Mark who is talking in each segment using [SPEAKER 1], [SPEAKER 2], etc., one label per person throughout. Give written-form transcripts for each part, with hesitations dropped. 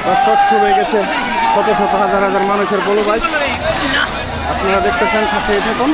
[SPEAKER 1] দর্শক শুরু হয়ে গেছে শত শত হাজার হাজার মানুষের পোলো বাইচ। আপনারা দেখতেছেন, সাথে থাকুন।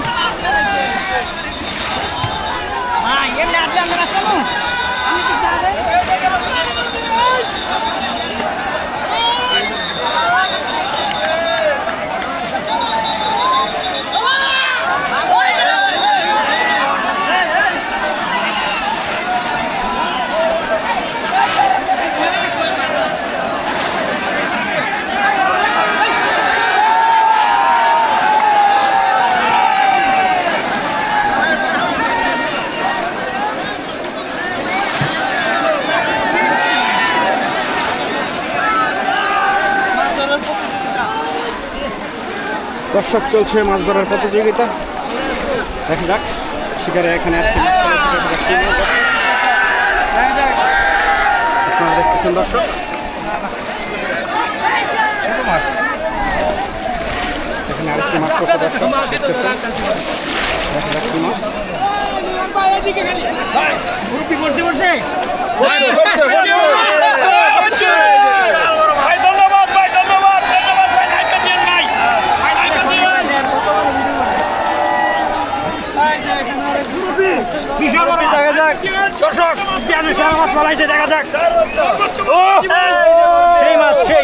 [SPEAKER 1] দর্শক, চলছে মাছ ধরার প্রতিযোগিতা। দেখা যাক শিকারে এখানে আপনারা দেখতেছেন দর্শক, ছোট মাছ এখানে আরেকটি মাছ করছে। দর্শক দেখতেছেন, দেখা যাক কি মাছ।
[SPEAKER 2] দেখা যাক সেই মাছ, সেই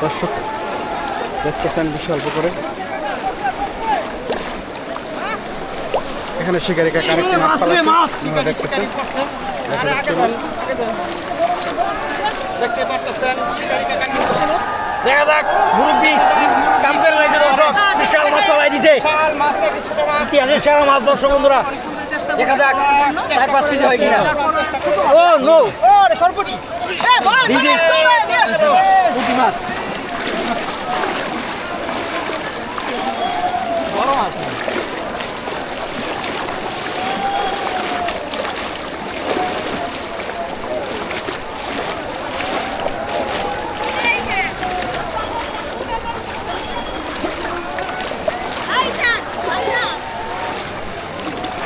[SPEAKER 1] দর্শক দেখতেছেন বিশাল পুকুরে এখানে শিকারি কাকা আরেকটি মাছ পালাচ্ছে। আপনারা দেখতেছেন,
[SPEAKER 2] দেখতে পাচ্ছেন দেখা যাক মুরব্বী কাম করে লাগছে। দর্শক বিশাল মাছ পালাই দিছে, ইতিহাসের সেরা মাছ। দর্শক বন্ধুরা দেখা যাক 4-5 কেজি হয় কিনা। ও নো, সরপুটি মাছ, বড় মাছ।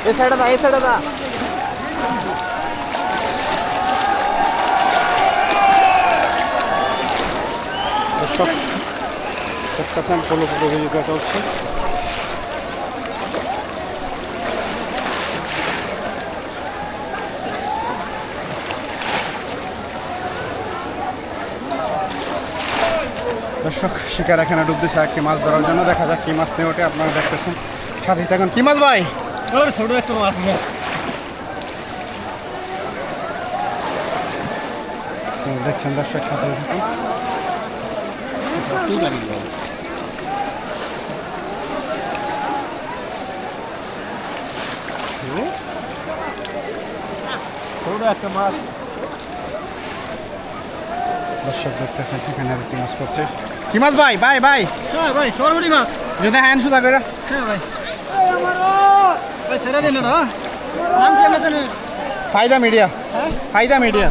[SPEAKER 1] এই সাইডে দা, এই সাইডে দা। দর্শক দেখতেছেন পোলো প্রতিযোগিতা চলছে। দর্শক শিকার এখানে ডুব দিচ্ছে একটি মাছ ধরার জন্য। দেখা যাক কি মাছ নিয়ে ওঠে। আপনারা দেখতেছেন, সাথে থাকুন। কি মাছ ভাই?
[SPEAKER 2] ছোট একটা মাছ
[SPEAKER 1] দেখছেন দর্শক, সাথে থাকুন।
[SPEAKER 2] ছোট একটা মাছ।
[SPEAKER 1] দর্শক দেখতেছেন এখানে আর কি মাছ করছে। কি মাছ ভাই? ভাই ভাই
[SPEAKER 2] হ্যাঁ ভাই, সরপুটি মাছ।
[SPEAKER 1] যদি হ্যান সুদা করে।
[SPEAKER 2] হ্যাঁ ভাই, ভাই ছেড়ে দিন না। নাম কি আপনাদের?
[SPEAKER 1] ফায়দা মিডিয়া। ফায়দা মিডিয়া।